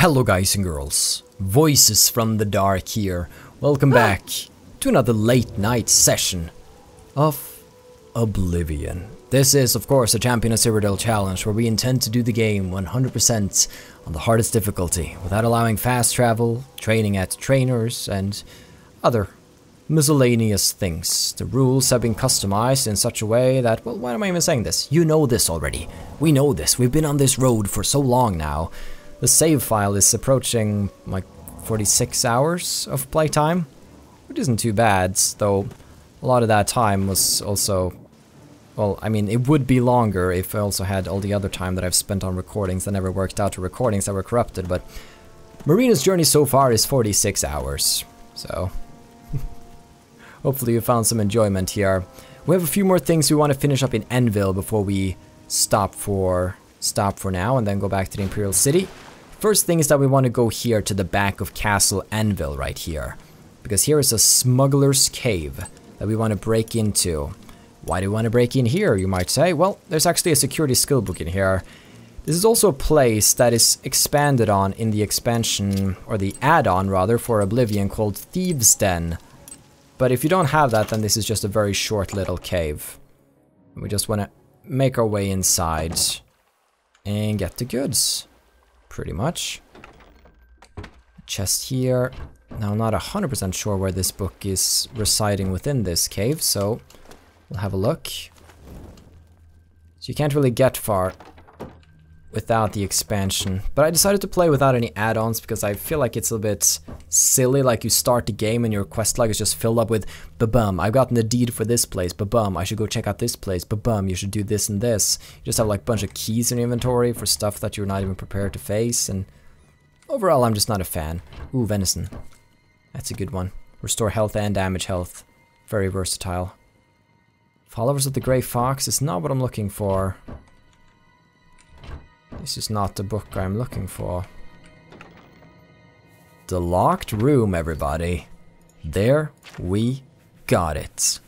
Hello guys and girls, Voices from the Dark here. Welcome back to another late night session of Oblivion. This is of course a Champion of Cyrodiil challenge where we intend to do the game 100% on the hardest difficulty without allowing fast travel, training at trainers and other miscellaneous things. The rules have been customized in such a way that, well, why am I even saying this? You know this already. We know this. We've been on this road for so long now. The save file is approaching like 46 hours of playtime, which isn't too bad, though a lot of that time was also, well, I mean, it would be longer if I also had all the other time that I've spent on recordings that never worked out to recordings that were corrupted, but Marina's journey so far is 46 hours, so hopefully you found some enjoyment here. We have a few more things we want to finish up in Anvil before we stop for now and then go back to the Imperial City. First thing is that we want to go here to the back of Castle Anvil right here, because here is a smuggler's cave that we want to break into. Why do we want to break in here, you might say? Well, there's actually a security skill book in here. This is also a place that is expanded on in the expansion, or the add-on rather, for Oblivion called Thieves' Den. But if you don't have that, then this is just a very short little cave. We just want to make our way inside and get the goods, pretty much. Chest here. Now I'm not 100% sure where this book is residing within this cave, so we'll have a look. So you can't really get far without the expansion, but I decided to play without any add-ons because I feel like it's a bit silly. Like, you start the game and your quest log is just filled up with ba-bum, I've gotten the deed for this place, ba-bum, I should go check out this place, ba-bum, you should do this and this. You just have like a bunch of keys in your inventory for stuff that you're not even prepared to face, and overall I'm just not a fan. Ooh, venison. That's a good one. Restore health and damage health. Very versatile. Followers of the Grey Fox is not what I'm looking for. This is not the book I'm looking for. The locked room, everybody. There we got it.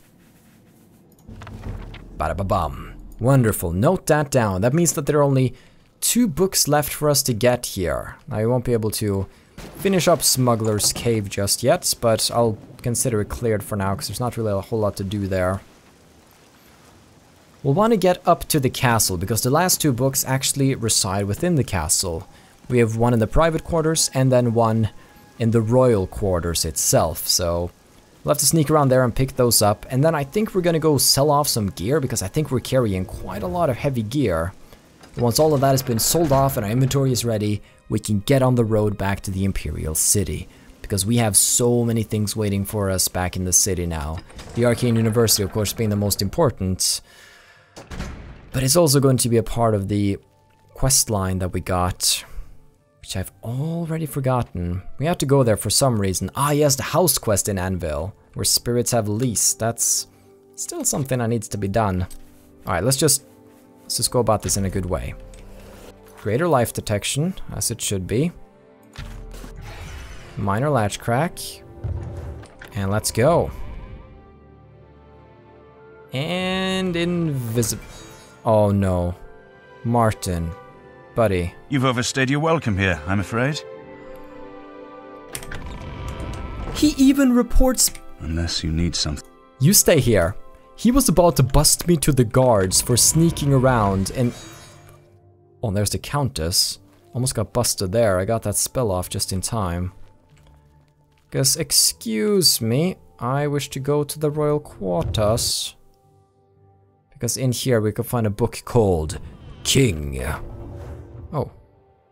Bada-ba-bum. Wonderful. Note that down. That means that there are only 2 books left for us to get here. Now, we won't be able to finish up Smuggler's Cave just yet, but I'll consider it cleared for now because there's not really a whole lot to do there. We'll want to get up to the castle because the last 2 books actually reside within the castle. We have one in the private quarters and then one in the royal quarters itself, so we'll have to sneak around there and pick those up, and then I think we're gonna go sell off some gear because I think we're carrying quite a lot of heavy gear. And once all of that has been sold off and our inventory is ready, we can get on the road back to the Imperial City, because we have so many things waiting for us back in the city now. The Arcane University, of course, being the most important, but it's also going to be a part of the quest line that we got, which I've already forgotten. We have to go there for some reason. Ah yes, the house quest in Anvil, where spirits have lease. That's still something that needs to be done. Alright, let's just go about this in a good way. Greater life detection, as it should be. Minor latch crack. And let's go. And invisible. Oh no. Martin. Buddy. You've overstayed your welcome here, I'm afraid. He even reports. Unless you need something. You stay here. He was about to bust me to the guards for sneaking around and... Oh, there's the Countess. Almost got busted there. I got that spell off just in time. Guess, excuse me. I wish to go to the royal quarters. Because in here we could find a book called King. Oh.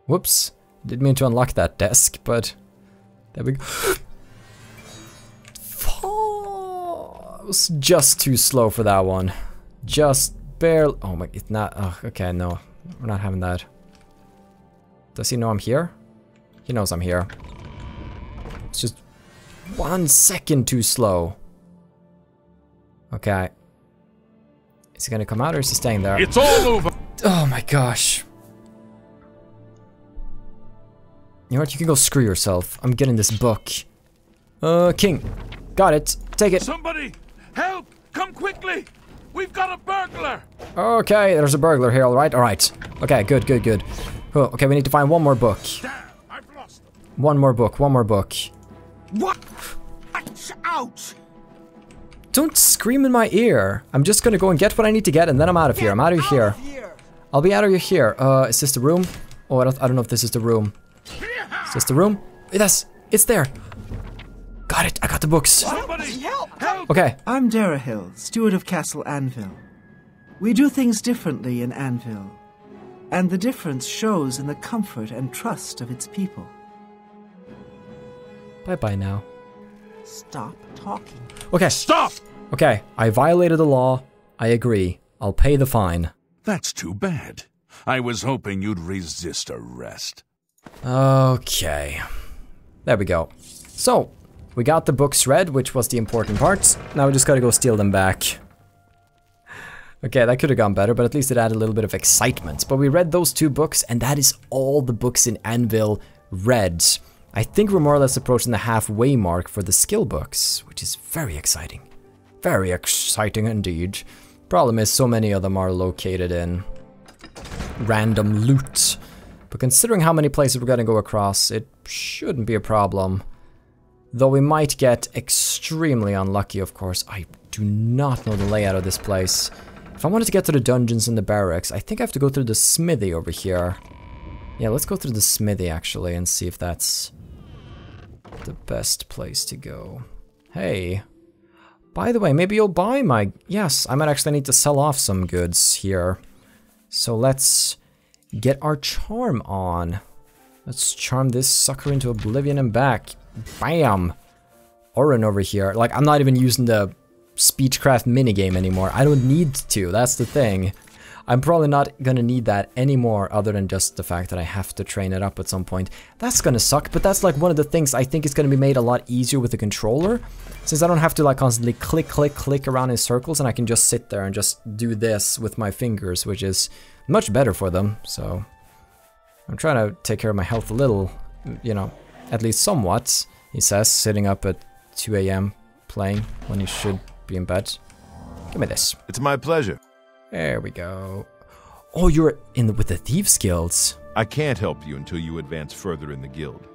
Whoops. Didn't mean to unlock that desk, but... There we go. I was just too slow for that one. Just barely... Oh my... It's not... Oh, okay, no. We're not having that. Does he know I'm here? He knows I'm here. It's just 1 second too slow. Okay. Is he gonna come out or is he staying there? It's all over! Oh my gosh. You know what? You can go screw yourself. I'm getting this book. King. Got it. Take it. Somebody! Help! Come quickly! We've got a burglar! Okay, there's a burglar here, alright? Alright. Okay, good, good, good. Oh, okay, we need to find one more book. Damn, I've One more book, one more book. What? Ouch! Don't scream in my ear. I'm just gonna go and get what I need to get, and then I'm out of here. I'm out of here. I'll be out of here. Is this the room? Oh, I don't know if this is the room. Is this the room? Yes, it's there. Got it. I got the books. Somebody help! Help! Okay. I'm Cyrodiil, steward of Castle Anvil. We do things differently in Anvil, and the difference shows in the comfort and trust of its people. Bye-bye now. Stop talking. Okay. Stop! Okay, I violated the law. I agree. I'll pay the fine. That's too bad. I was hoping you'd resist arrest. Okay. There we go. So, we got the books read, which was the important part. Now we just gotta go steal them back. Okay, that could have gone better, but at least it added a little bit of excitement. But we read those 2 books, and that is all the books in Anvil read. I think we're more or less approaching the halfway mark for the skill books, which is very exciting. Very exciting indeed. Problem is, so many of them are located in random loot. But considering how many places we're gonna go across, it shouldn't be a problem. Though we might get extremely unlucky, of course. I do not know the layout of this place. If I wanted to get to the dungeons and the barracks, I think I have to go through the Smithy over here. Yeah, let's go through the Smithy, actually, and see if that's the best place to go. Hey. By the way, maybe you'll buy my... Yes, I might actually need to sell off some goods here. So let's get our charm on. Let's charm this sucker into Oblivion and back. Bam! Orin over here. Like, I'm not even using the Speechcraft minigame anymore. I don't need to, that's the thing. I'm probably not gonna need that anymore, other than just the fact that I have to train it up at some point. That's gonna suck, but that's like one of the things I think is gonna be made a lot easier with the controller, since I don't have to like constantly click, click, click around in circles, and I can just sit there and just do this with my fingers, which is much better for them. So I'm trying to take care of my health a little, you know, at least somewhat, he says, sitting up at 2 AM playing when he should be in bed. Give me this. It's my pleasure. There we go. Oh, you're in with the Thieves Guilds. I can't help you until you advance further in the guild.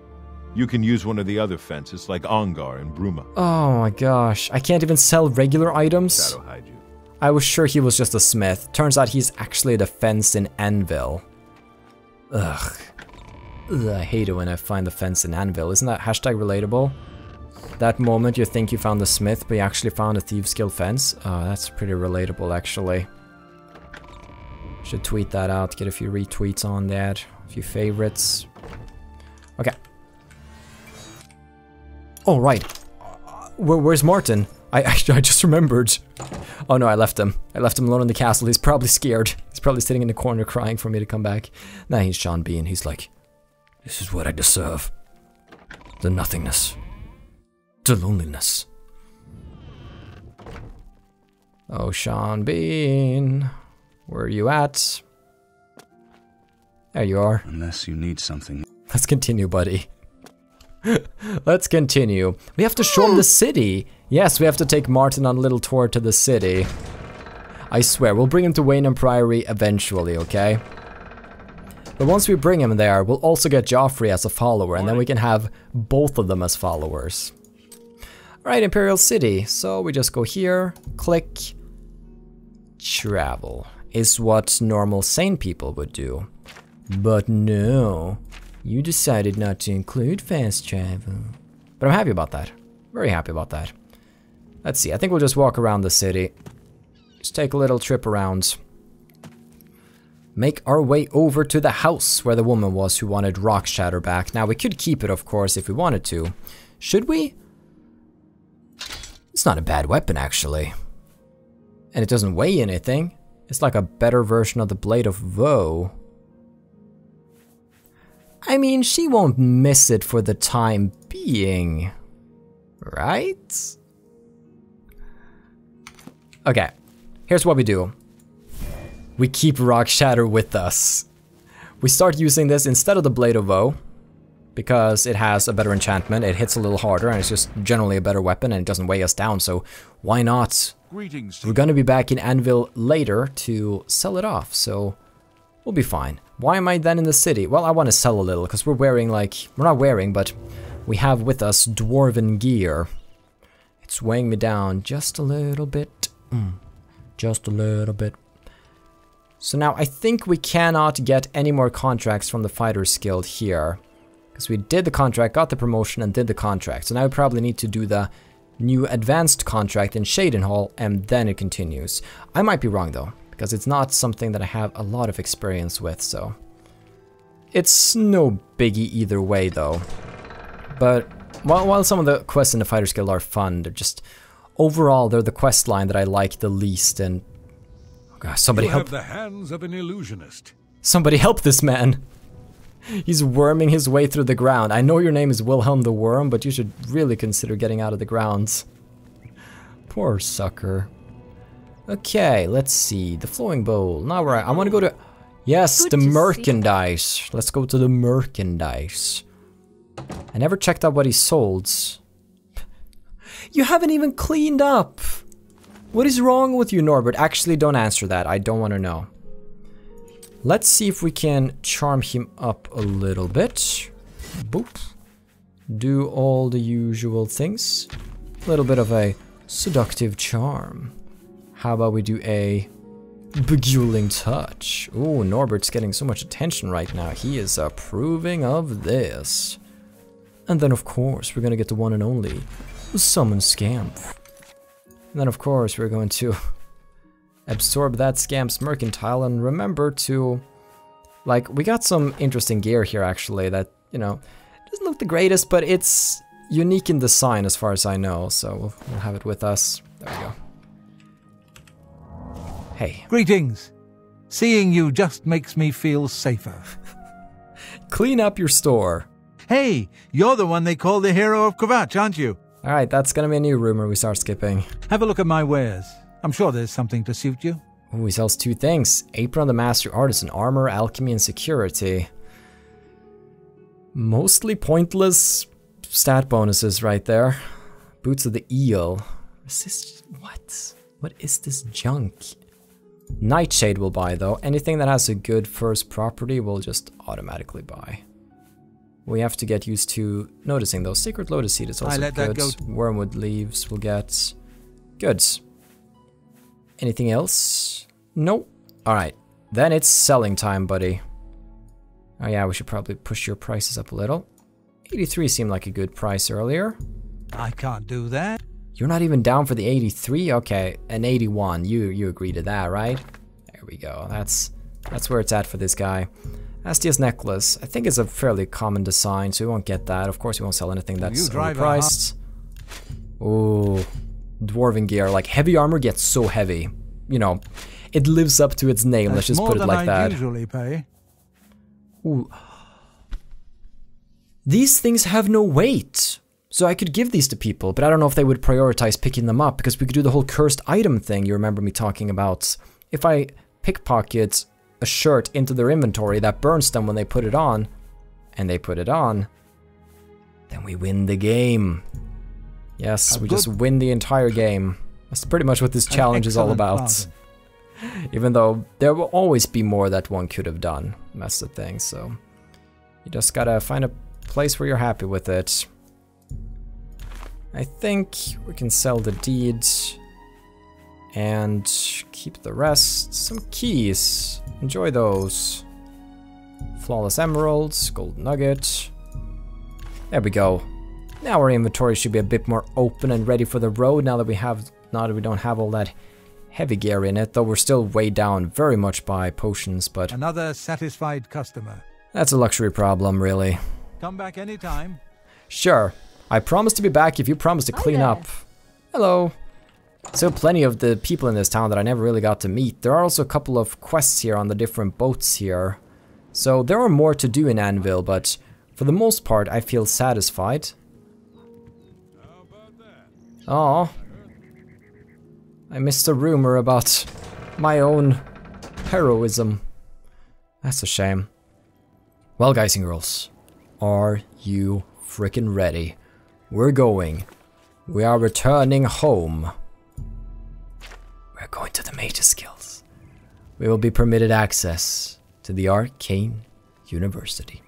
You can use one of the other fences, like Ongar and Bruma. Oh my gosh, I can't even sell regular items? That'll hide you. I was sure he was just a smith. Turns out he's actually the fence in Anvil. Ugh. Ugh, I hate it when I find the fence in Anvil. Isn't that hashtag relatable? That moment you think you found the smith, but you actually found a Thieves Guild fence? Oh, that's pretty relatable, actually. Should tweet that out, get a few retweets on that, a few favorites. Okay. Oh, right. Where's Martin? I just remembered. Oh no, I left him. I left him alone in the castle. He's probably scared. He's probably sitting in the corner crying for me to come back. Nah, he's Sean Bean. He's like, this is what I deserve. The nothingness. The loneliness. Oh, Sean Bean. Where are you at? There you are. Unless you need something. Let's continue, buddy. Let's continue. We have to show him the city. Yes, we have to take Martin on a little tour to the city. I swear, we'll bring him to Waynham Priory eventually, okay? But once we bring him there, we'll also get Joffrey as a follower, and then we can have both of them as followers. Alright, Imperial City. So we just go here, click, travel. Is what normal sane people would do. But no, you decided not to include fast travel. But I'm happy about that. Very happy about that. Let's see, I think we'll just walk around the city. Just take a little trip around. Make our way over to the house where the woman was who wanted Rock Shatter back. Now we could keep it, of course, if we wanted to. Should we? It's not a bad weapon, actually. And it doesn't weigh anything. It's like a better version of the Blade of Woe. I mean, she won't miss it for the time being. Right? Okay, here's what we do. We keep Rock Shatter with us. We start using this instead of the Blade of Woe, because it has a better enchantment, it hits a little harder, and it's just generally a better weapon, and it doesn't weigh us down, so why not? Greetings. We're gonna be back in Anvil later to sell it off, so We'll be fine. Why am I then in the city? Well, I want to sell a little, because we're wearing, like... We're not wearing, but we have with us dwarven gear. It's weighing me down just a little bit. Just a little bit. So now I think we cannot get any more contracts from the Fighters Guild here. Because we did the contract, got the promotion, and did the contract. So now we probably need to do the new advanced contract in Shadenhall, and then it continues. I might be wrong though, because it's not something that I have a lot of experience with, so... It's no biggie either way though. But while some of the quests in the Fighters Guild are fun, they're just... Overall, they're the quest line that I like the least, and... Oh gosh, somebody help... You have the hands of an illusionist. Somebody help this man! He's worming his way through the ground. I know your name is Wilhelm the Worm, but you should really consider getting out of the grounds. Poor sucker. Okay, let's see. The Flowing Bowl. Now we're... I want to go to... Yes, the merchandise. Let's go to the merchandise. I never checked out what he sold. You haven't even cleaned up! What is wrong with you, Norbert? Actually, don't answer that. I don't want to know. Let's see if we can charm him up a little bit. Boop. Do all the usual things. A little bit of a seductive charm. How about we do a beguiling touch? Ooh, Norbert's getting so much attention right now. He is approving of this. And then, of course, we're going to get the one and only Summon Scamp. And then, of course, we're going to... absorb that Scamp's mercantile, and remember to, like, we got some interesting gear here actually that, you know, doesn't look the greatest, but it's unique in design as far as I know, so we'll have it with us. There we go. Hey. Greetings. Seeing you just makes me feel safer. Clean up your store. Hey, you're the one they call the hero of Kvatch, aren't you? Alright, that's gonna be a new rumor we start skipping. Have a look at my wares. I'm sure there's something to suit you. Ooh, he sells two things. Apron of the Master Artisan, armor, alchemy, and security. Mostly pointless stat bonuses right there. Boots of the Eel. Resist... What? What is this junk? Nightshade will buy though. Anything that has a good first property will just automatically buy. We have to get used to noticing those. Sacred Lotus Seed is also good. Wormwood Leaves will get... Good. Anything else? Nope. Alright. Then it's selling time, buddy. Oh yeah, we should probably push your prices up a little. 83 seemed like a good price earlier. I can't do that. You're not even down for the 83? Okay, an 81. You agree to that, right? There we go. That's where it's at for this guy. Astia's necklace. I think it's a fairly common design, so we won't get that. Of course, we won't sell anything that's overpriced. Ooh. Dwarven gear, like heavy armor gets so heavy. You know, it lives up to its name, let's just put it like that. Usually pay. Ooh. These things have no weight. So I could give these to people, but I don't know if they would prioritize picking them up, because we could do the whole cursed item thing you remember me talking about. If I pickpocket a shirt into their inventory that burns them when they put it on, and they put it on, then we win the game. Yes, we just win the entire game. That's pretty much what this challenge is all about. Even though there will always be more that one could have done. That's the thing, so... You just gotta find a place where you're happy with it. I think we can sell the deeds. And keep the rest. Some keys. Enjoy those. Flawless emeralds, gold nugget. There we go. Now our inventory should be a bit more open and ready for the road now that we don't have all that heavy gear in it, though we're still weighed down very much by potions, but... Another satisfied customer. That's a luxury problem, really. Come back anytime. Sure. I promise to be back if you promise to clean up. Hello. Still plenty of the people in this town that I never really got to meet. There are also a couple of quests here on the different boats here. So there are more to do in Anvil, but for the most part I feel satisfied. Oh, I missed a rumor about my own heroism. That's a shame. Well, guys and girls, are you freaking ready? We're going. We are returning home. We're going to the Mage's Guilds. We will be permitted access to to the Arcane University.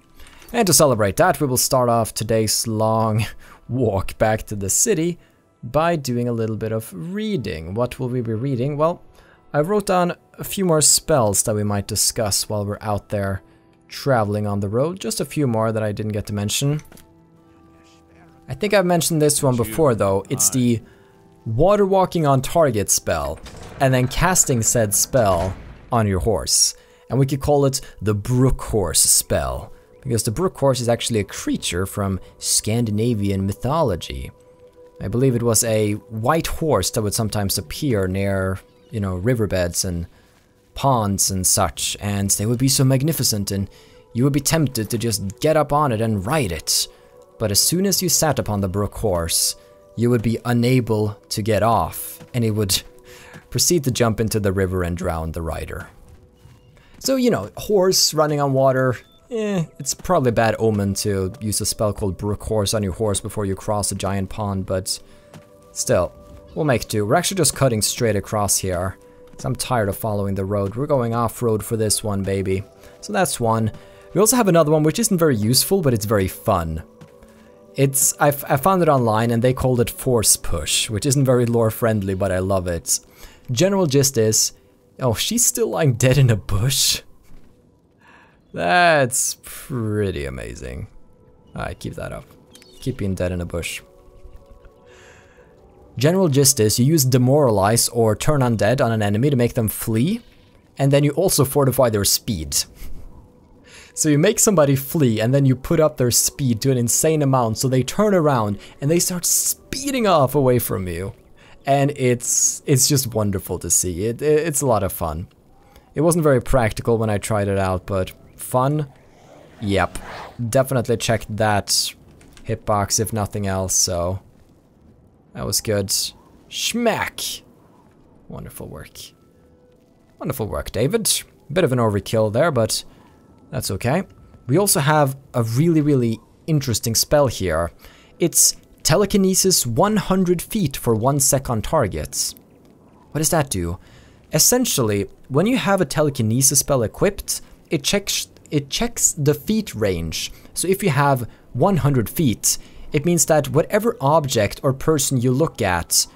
And to celebrate that, we will start off today's long walk back to the city by doing a little bit of reading. What will we be reading? Well, I wrote down a few more spells that we might discuss while we're out there traveling on the road. Just a few more that I didn't get to mention. I think I've mentioned this one before though. It's the water walking on target spell and then casting said spell on your horse. And we could call it the Brook Horse spell, because the Brook Horse is actually a creature from Scandinavian mythology. I believe it was a white horse that would sometimes appear near, you know, riverbeds and ponds and such, and they would be so magnificent and you would be tempted to just get up on it and ride it. But as soon as you sat upon the Brook Horse, you would be unable to get off, and it would proceed to jump into the river and drown the rider. So, you know, horse running on water, it's probably a bad omen to use a spell called Brook Horse on your horse before you cross a giant pond, but still, we'll make do. We're actually just cutting straight across here, because I'm tired of following the road. We're going off-road for this one, baby. So that's one. We also have another one which isn't very useful, but it's very fun. I found it online and they called it Force Push, which isn't very lore friendly, but I love it. General gist is, oh, she's still lying dead in a bush? That's pretty amazing. Alright, keep that up. Keep being dead in a bush. General gist is, you use Demoralize or Turn Undead on an enemy to make them flee, and then you also fortify their speed. So you make somebody flee and then you put up their speed to an insane amount so they turn around and they start speeding off away from you. And it's just wonderful to see. It's a lot of fun. It wasn't very practical when I tried it out, but fun? Yep. Definitely checked that hitbox if nothing else, so that was good. Schmack! Wonderful work. Wonderful work, David. Bit of an overkill there, but that's okay. We also have a really interesting spell here. It's Telekinesis 100 feet for 1 sec on targets. What does that do? Essentially, when you have a telekinesis spell equipped, it checks the feet range. So if you have 100 feet, it means that whatever object or person you look at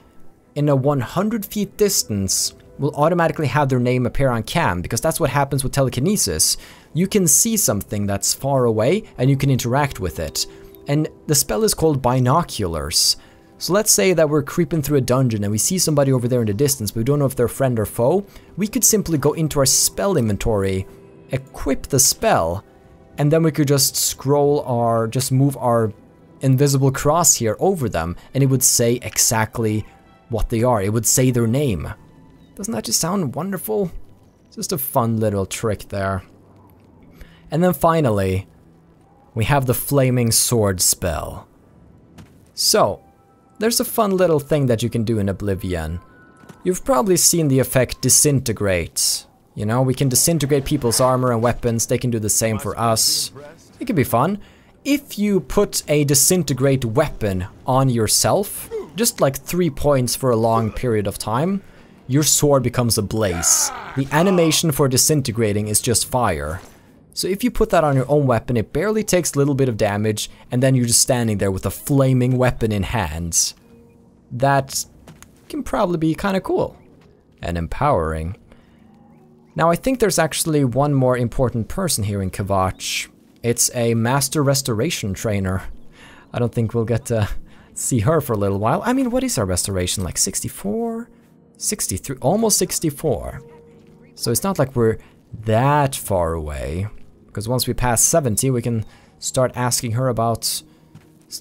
in a 100 feet distance will automatically have their name appear on cam, because that's what happens with telekinesis. You can see something that's far away and you can interact with it. And the spell is called Binoculars. So let's say that we're creeping through a dungeon and we see somebody over there in the distance, but we don't know if they're friend or foe. We could simply go into our spell inventory, equip the spell, and then we could just scroll or just move our invisible cross here over them, and it would say exactly what they are. It would say their name. Doesn't that just sound wonderful? Just a fun little trick there. And then finally, we have the Flaming Sword spell. So, there's a fun little thing that you can do in Oblivion. You've probably seen the effect Disintegrate. You know, we can disintegrate people's armor and weapons, they can do the same for us. It can be fun. If you put a Disintegrate weapon on yourself, just like 3 points for a long period of time, your sword becomes ablaze. The animation for disintegrating is just fire. So if you put that on your own weapon, it barely takes a little bit of damage, and then you're just standing there with a flaming weapon in hand. That can probably be kind of cool and empowering. Now I think there's actually one more important person here in Kvatch. It's a Master Restoration Trainer. I don't think we'll get to see her for a little while. I mean, what is our restoration, like 64? 63, almost 64. So it's not like we're that far away, because once we pass 70 we can start asking her about,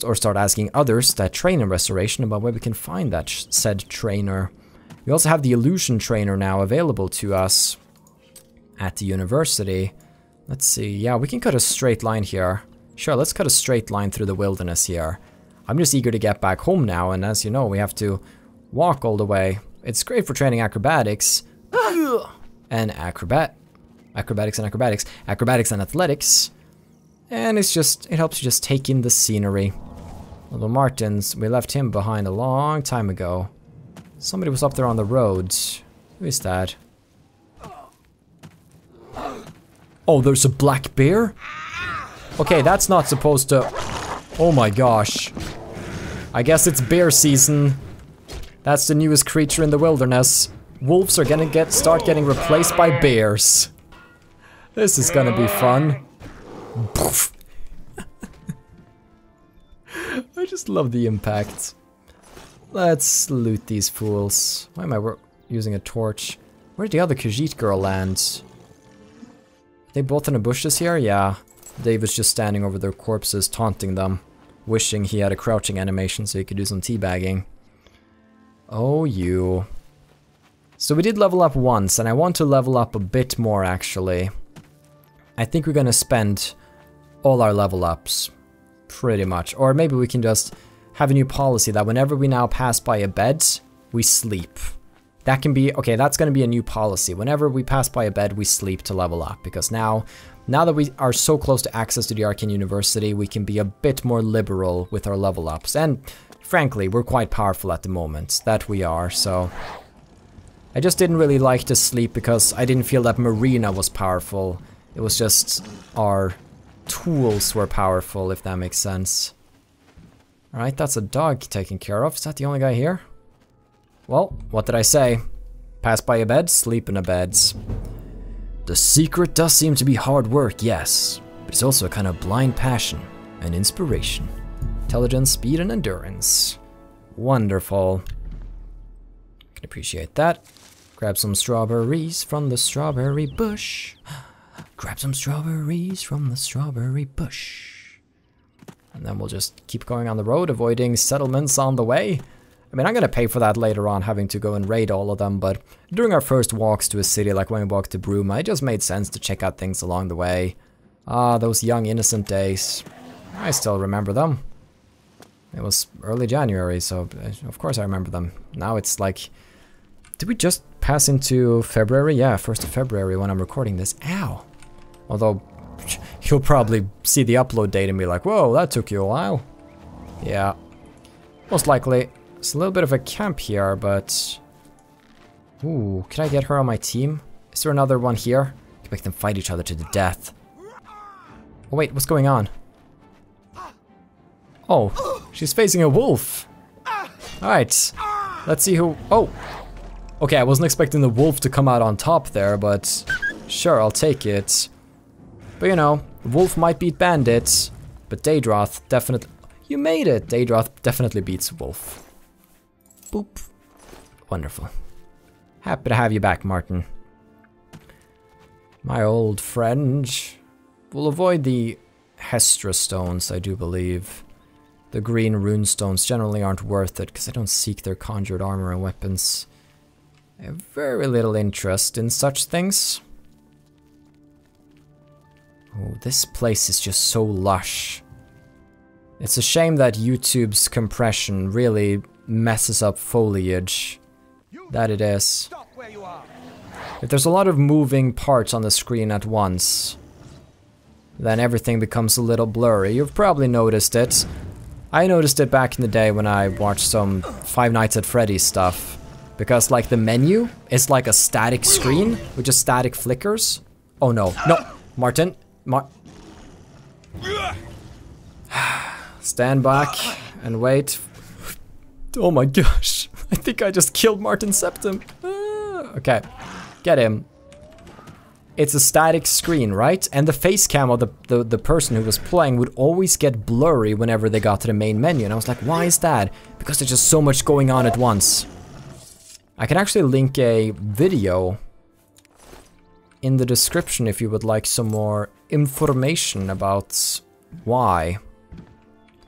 or start asking others that train in restoration about where we can find that said trainer. We also have the illusion trainer now available to us at the university. Let's see, yeah, we can cut a straight line here. Sure, let's cut a straight line through the wilderness here. I'm just eager to get back home now, and as you know, we have to walk all the way. It's great for training acrobatics and acrobatics and athletics. And it's just, it helps you just take in the scenery. Although Martins, we left him behind a long time ago. Somebody was up there on the road. Who is that? Oh, there's a black bear? Okay, that's not supposed to... Oh my gosh. I guess it's bear season. That's the newest creature in the wilderness. Wolves are gonna start getting replaced by bears. This is gonna be fun. I just love the impact. Let's loot these fools. Why am I using a torch? Where did the other Khajiit girl land? Are they both in the bushes here? Yeah. Dave was just standing over their corpses, taunting them. Wishing he had a crouching animation so he could do some teabagging. Oh, you. So we did level up once, and I want to level up a bit more, actually. I think we're gonna spend all our level ups. Pretty much. Or maybe we can just have a new policy that whenever we now pass by a bed, we sleep. That can be... Okay, that's gonna be a new policy. Whenever we pass by a bed, we sleep to level up. Because now that we are so close to access to the Arcane University, we can be a bit more liberal with our level ups. And frankly, we're quite powerful at the moment. That we are, so... I just didn't really like to sleep because I didn't feel that Marina was powerful. It was just our tools were powerful, if that makes sense. Alright, that's a dog taken care of. Is that the only guy here? Well, what did I say? Pass by a bed, sleep in a bed. The secret does seem to be hard work, yes. But it's also a kind of blind passion and inspiration. Intelligence, speed, and endurance. Wonderful. Can appreciate that. Grab some strawberries from the strawberry bush. Grab some strawberries from the strawberry bush. And then we'll just keep going on the road, avoiding settlements on the way. I mean, I'm gonna pay for that later on, having to go and raid all of them, but during our first walks to a city, like when we walked to Bruma, it just made sense to check out things along the way. Ah, those young innocent days. I still remember them. It was early January, so of course I remember them. Now it's like... Did we just pass into February? Yeah, 1st of February when I'm recording this. Ow! Although, you'll probably see the upload date and be like, whoa, that took you a while. Yeah. Most likely. It's a little bit of a camp here, but... Ooh, can I get her on my team? Is there another one here? I can make them fight each other to the death. Oh wait, what's going on? Oh, she's facing a wolf. Alright, let's see who... Oh! Okay, I wasn't expecting the wolf to come out on top there, but... Sure, I'll take it. But you know, wolf might beat bandits, but Daedroth definitely... You made it! Daedroth definitely beats wolf. Boop. Wonderful. Happy to have you back, Martin. My old friend. We'll avoid the Hestra stones, I do believe. The green rune stones generally aren't worth it, because I don't seek their conjured armor and weapons. I have very little interest in such things. Oh, this place is just so lush. It's a shame that YouTube's compression really messes up foliage. That it is. If there's a lot of moving parts on the screen at once, then everything becomes a little blurry. You've probably noticed it. I noticed it back in the day when I watched some Five Nights at Freddy's stuff. Because like the menu is like a static screen with just static flickers. Oh no, no, Martin, stand back and wait. Oh my gosh, I think I just killed Martin Septim. Okay, get him. It's a static screen, right? And the face cam of the person who was playing would always get blurry whenever they got to the main menu. And I was like, why is that? Because there's just so much going on at once. I can actually link a video in the description if you would like some more information about why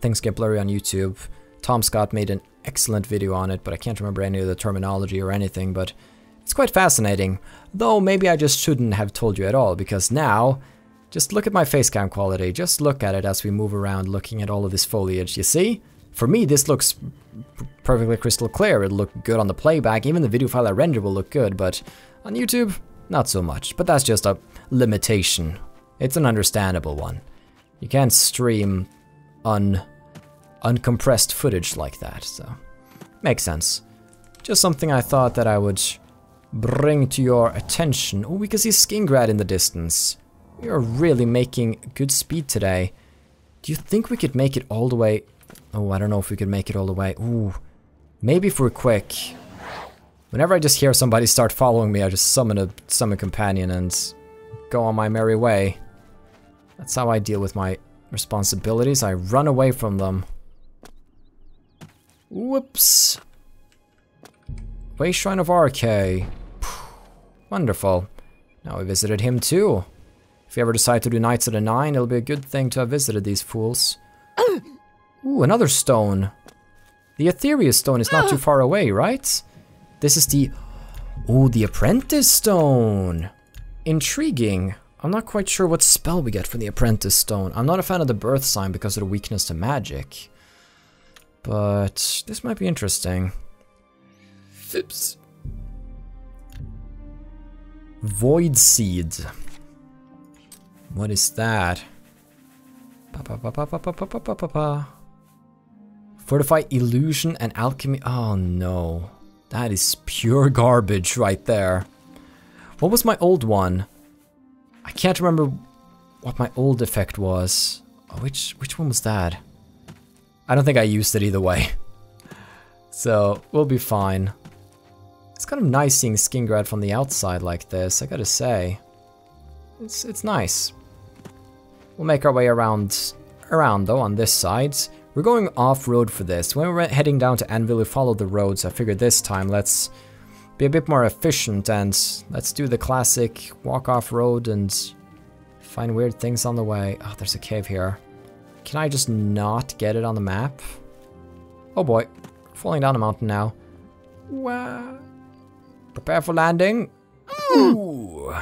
things get blurry on YouTube. Tom Scott made an excellent video on it, but I can't remember any of the terminology or anything, but it's quite fascinating. Though maybe I just shouldn't have told you at all, because now, just look at my facecam quality, just look at it as we move around looking at all of this foliage, you see? For me, this looks perfectly crystal clear. It'll look good on the playback. Even the video file I render will look good, but on YouTube, not so much. But that's just a limitation. It's an understandable one. You can't stream uncompressed footage like that, so makes sense. Just something I thought that I would bring to your attention. Oh, we can see Skingrad in the distance. We are really making good speed today. Do you think we could make it all the way? Oh, I don't know if we could make it all the way. Ooh, maybe if we're quick. Whenever I just hear somebody start following me, I just summon a companion and go on my merry way. That's how I deal with my responsibilities. I run away from them. Whoops. Way Shrine of Arcane. Wonderful. Now we visited him too. If you ever decide to do Knights of the Nine, it'll be a good thing to have visited these fools. Ooh, another stone. The Ethereal Stone is not too far away, right? This is the... Ooh, the Apprentice Stone. Intriguing. I'm not quite sure what spell we get from the Apprentice Stone. I'm not a fan of the Birth Sign because of the weakness to magic. But this might be interesting. Fips. Void Seed. What is that? Fortify Illusion and Alchemy. Oh no. That is pure garbage right there. What was my old one? I can't remember what my old effect was. Oh, which one was that? I don't think I used it either way. So, we'll be fine. It's kind of nice seeing Skingrad from the outside like this, I gotta say. It's nice. We'll make our way around though on this side. We're going off-road for this. When we're heading down to Anvil, we followed the roads. I figured this time let's be a bit more efficient and let's do the classic walk off-road and find weird things on the way. Oh, there's a cave here. Can I just not get it on the map? Oh boy, falling down a mountain now. Wow. Prepare for landing. Ooh.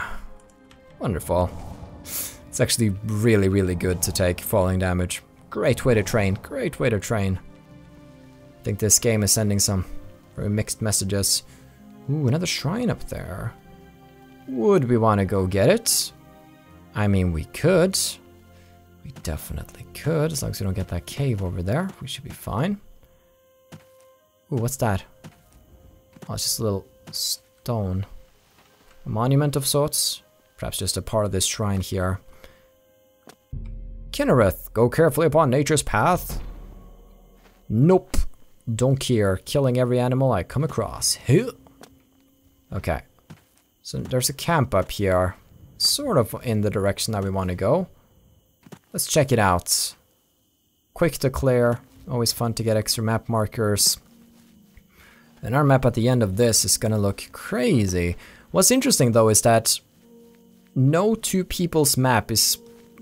Wonderful. It's actually really, really good to take falling damage. Great way to train, great way to train. I think this game is sending some very mixed messages. Ooh, another shrine up there. Would we want to go get it? I mean, we could. We definitely could, as long as we don't get that cave over there. We should be fine. Ooh, what's that? Oh, it's just a little stone. A monument of sorts? Perhaps just a part of this shrine here. Kinnereth, go carefully upon nature's path. Nope. Don't care. Killing every animal I come across. Okay. So there's a camp up here. Sort of in the direction that we want to go. Let's check it out. Quick to clear. Always fun to get extra map markers. And our map at the end of this is gonna look crazy. What's interesting though is that no two people's map is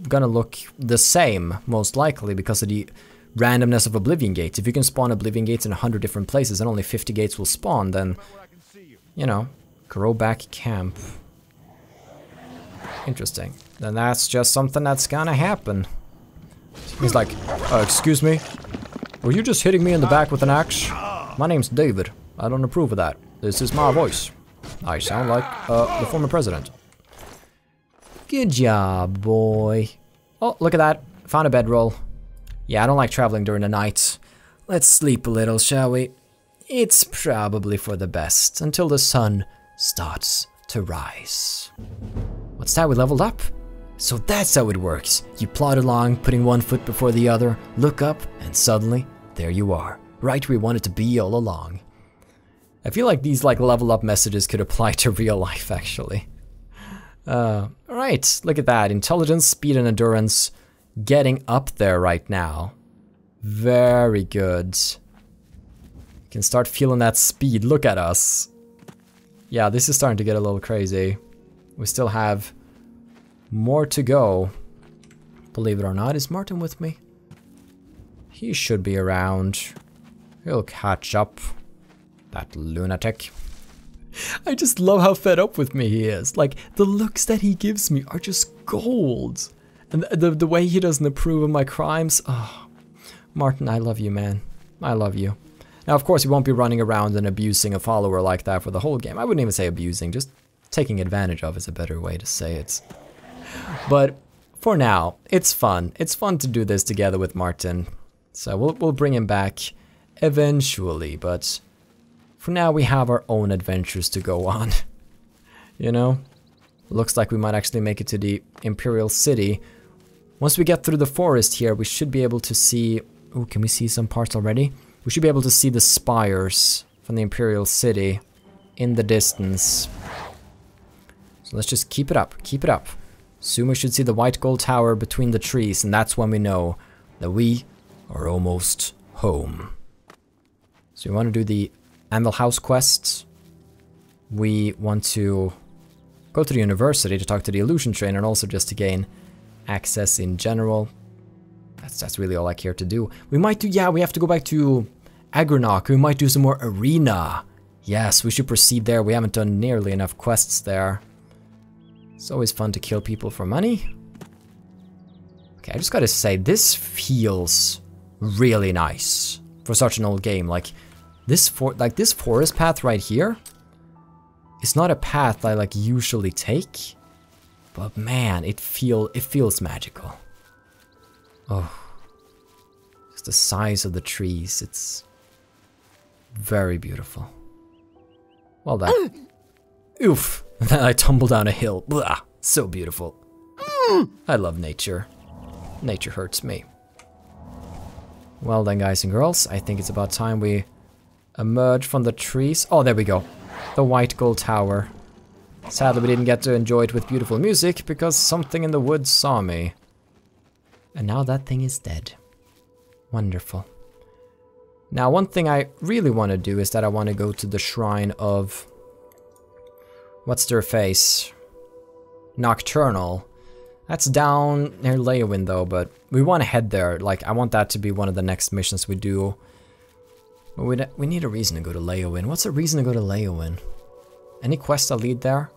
gonna look the same, most likely, because of the randomness of Oblivion gates. If you can spawn Oblivion gates in 100 different places and only 50 gates will spawn, then, you know, grow back camp. Interesting. Then that's just something that's gonna happen. He's like, excuse me? Were you just hitting me in the back with an axe? My name's David. I don't approve of that. This is my voice. I sound like the former president. Good job, boy. Oh, look at that. Found a bedroll. Yeah, I don't like traveling during the night. Let's sleep a little, shall we? It's probably for the best until the sun starts to rise. What's that? We leveled up? So that's how it works. You plod along, putting one foot before the other, look up, and suddenly, there you are. Right where you wanted to be all along. I feel like these level up messages could apply to real life, actually. Alright, look at that. Intelligence, speed, and endurance getting up there right now. Very good. You can start feeling that speed. Look at us. Yeah, this is starting to get a little crazy. We still have more to go. Believe it or not, is Martin with me? He should be around. He'll catch up. That lunatic. I just love how fed up with me he is. Like, the looks that he gives me are just gold. And the way he doesn't approve of my crimes. Oh, Martin, I love you, man. I love you. Now, of course, he won't be running around and abusing a follower like that for the whole game. I wouldn't even say abusing, just taking advantage of is a better way to say it. But for now, it's fun. It's fun to do this together with Martin. So we'll bring him back eventually, but for now we have our own adventures to go on. You know? Looks like we might actually make it to the Imperial City. Once we get through the forest here, we should be able to see... Oh, can we see some parts already? We should be able to see the spires from the Imperial City in the distance. So let's just keep it up, keep it up. Soon we should see the white gold tower between the trees, and that's when we know that we are almost home. So we want to do the Anvil House quests. We want to go to the university to talk to the illusion trainer, and also just to gain access in general. That's really all I care to do. We might do, yeah, we have to go back to Agronach. We might do some more arena. Yes, we should proceed there. We haven't done nearly enough quests there. It's always fun to kill people for money. Okay, I just gotta say, this feels really nice for such an old game. Like this forest path right here is not a path I like usually take, but man, it feels magical. Oh, just the size of the trees, it's very beautiful. Well done. Oof, then I tumbled down a hill. Blah, so beautiful. I love nature. Nature hurts me. Well then, guys and girls, I think it's about time we emerge from the trees. Oh, there we go. The white gold tower. Sadly, we didn't get to enjoy it with beautiful music because something in the woods saw me. And now that thing is dead. Wonderful. Now, one thing I really want to do is that I want to go to the shrine of... What's their face? Nocturnal. That's down near Leowin though, but we want to head there. Like, I want that to be one of the next missions we do. But we need a reason to go to Leowin. What's a reason to go to Leowin? Any quest that lead there?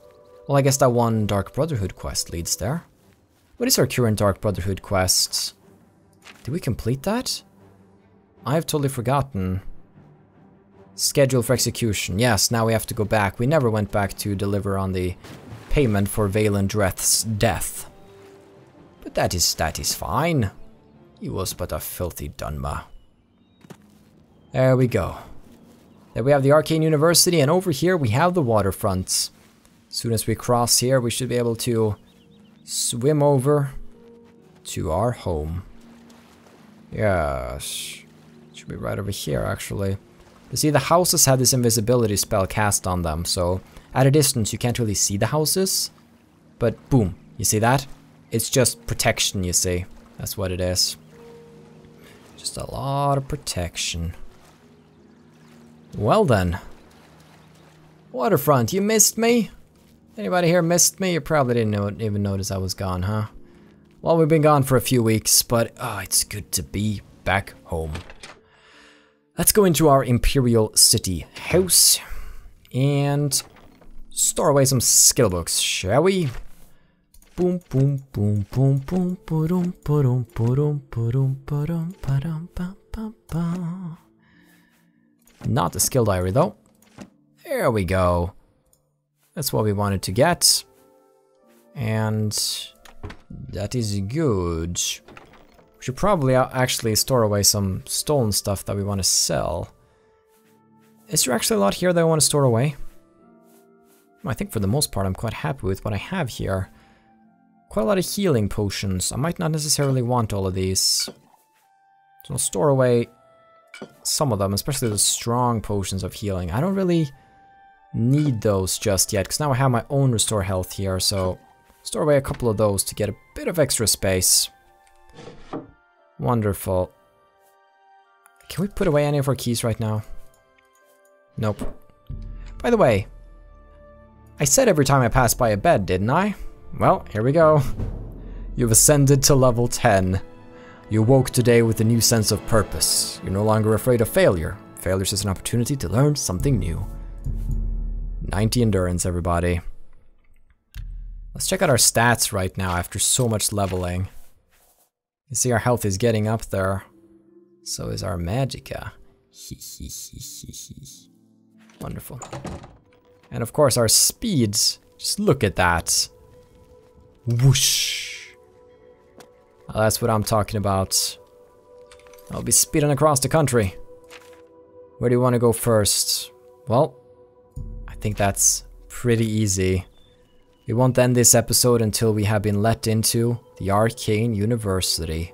Well, I guess that one Dark Brotherhood quest leads there. What is our current Dark Brotherhood quest? Did we complete that? I've totally forgotten. Schedule for execution. Yes, now we have to go back. We never went back to deliver on the payment for Valen Dreth's death. But that is fine. He was but a filthy Dunma. There we go. There we have the Arcane University, and over here we have the waterfront. As soon as we cross here, we should be able to swim over to our home. Yes. Should be right over here, actually. You see, the houses have this invisibility spell cast on them, so at a distance you can't really see the houses. But boom, you see that? It's just protection, you see. That's what it is. Just a lot of protection. Well then. Waterfront, you missed me? Anybody here missed me? You probably didn't even notice I was gone, huh? Well, we've been gone for a few weeks, but it's good to be back home. Let's go into our Imperial City house and store away some skill books, shall we? Boom, boom, boom, boom, boom, boom, boom, boom, boom, boom. Not a skill diary though. There we go. That's what we wanted to get. And that is good. We should probably actually store away some stolen stuff that we want to sell. Is there actually a lot here that I want to store away? I think for the most part I'm quite happy with what I have here. Quite a lot of healing potions. I might not necessarily want all of these. So I'll store away some of them, especially the strong potions of healing. I don't really need those just yet, because now I have my own restore health here, so store away a couple of those to get a bit of extra space. Wonderful. Can we put away any of our keys right now? Nope. By the way, I said every time I passed by a bed, didn't I? Well, here we go. You've ascended to level 10. You woke today with a new sense of purpose. You're no longer afraid of failure. Failure is just an opportunity to learn something new. 90 endurance, everybody. Let's check out our stats right now after so much leveling. You see our health is getting up there. So is our magicka. Wonderful. And of course our speeds. Just look at that. Whoosh. Well, that's what I'm talking about. I'll be speeding across the country. Where do you want to go first? Well, I think that's pretty easy. We won't end this episode until we have been let into the Arcane University.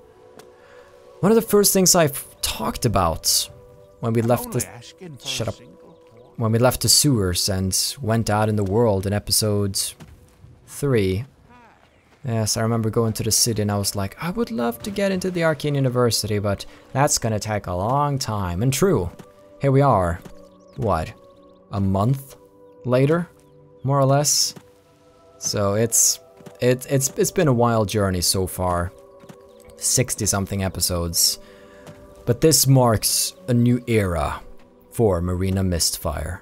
One of the first things I've talked about when we left the... Shut up. When we left the sewers and went out in the world in episode 3. Yes, I remember going to the city and I was like, I would love to get into the Arcane University, but that's gonna take a long time. And true, here we are. What? A month later? More or less? So it's been a wild journey so far. 60-something episodes. But this marks a new era for Marina Mistfire.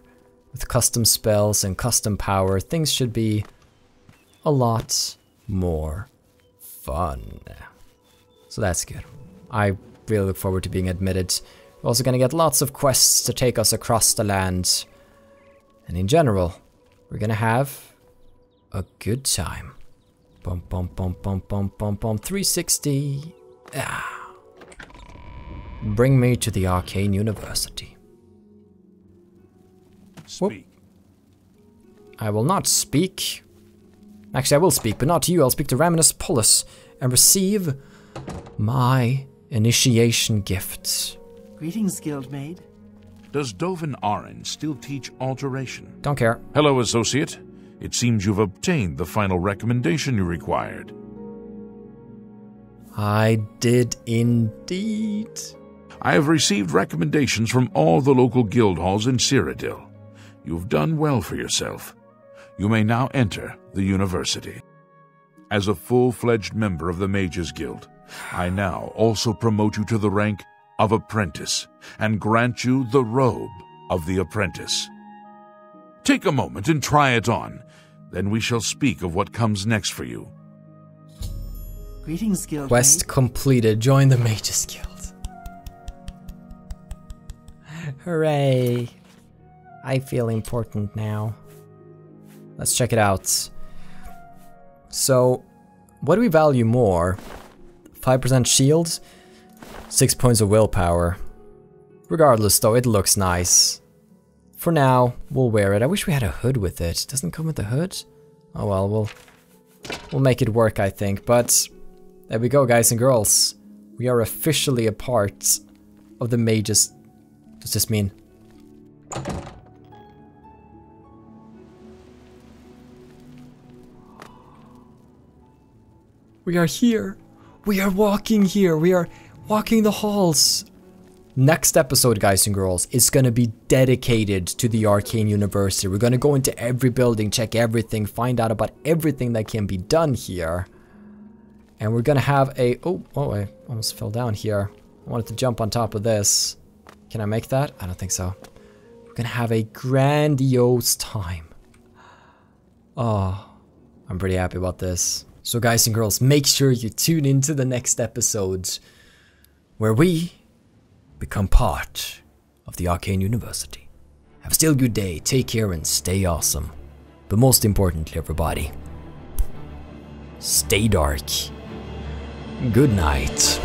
With custom spells and custom power, things should be a lot more fun. So that's good. I really look forward to being admitted. We're also gonna get lots of quests to take us across the land. And in general, we're gonna have a good time. Bum bum bum bum bum bum bum 360. Ah. Bring me to the Arcane University. Speak. I will not speak. Actually, I will speak, but not to you. I'll speak to Raminus Polis and receive my initiation gifts. Greetings, Guildmaid. Does Dovin Arin still teach alteration? Don't care. Hello, associate. It seems you've obtained the final recommendation you required. I did indeed. I have received recommendations from all the local guild halls in Cyrodiil. You've done well for yourself. You may now enter the university. As a full-fledged member of the Mages Guild, I now also promote you to the rank of Apprentice and grant you the robe of the Apprentice. Take a moment and try it on. Then we shall speak of what comes next for you. Greetings, Guildmaid. Quest completed. Join the Mages Guild. Hooray. I feel important now. Let's check it out. So, what do we value more? 5% shield? 6 points of willpower. Regardless though, it looks nice. For now, we'll wear it. I wish we had a hood with it. It doesn't come with the hood? Oh well, we'll make it work, I think. But there we go, guys and girls. We are officially a part of the Mages. Does this mean? We are here. We are walking here. We are walking the halls. Next episode, guys and girls, is going to be dedicated to the Arcane University. We're going to go into every building, check everything, find out about everything that can be done here. And we're going to have a... Oh, I almost fell down here. I wanted to jump on top of this. Can I make that? I don't think so. We're going to have a grandiose time. Oh, I'm pretty happy about this. So guys and girls, make sure you tune into the next episode where we become part of the Arcane University. Have a still good day, take care and stay awesome. But most importantly, everybody, stay dark. Good night.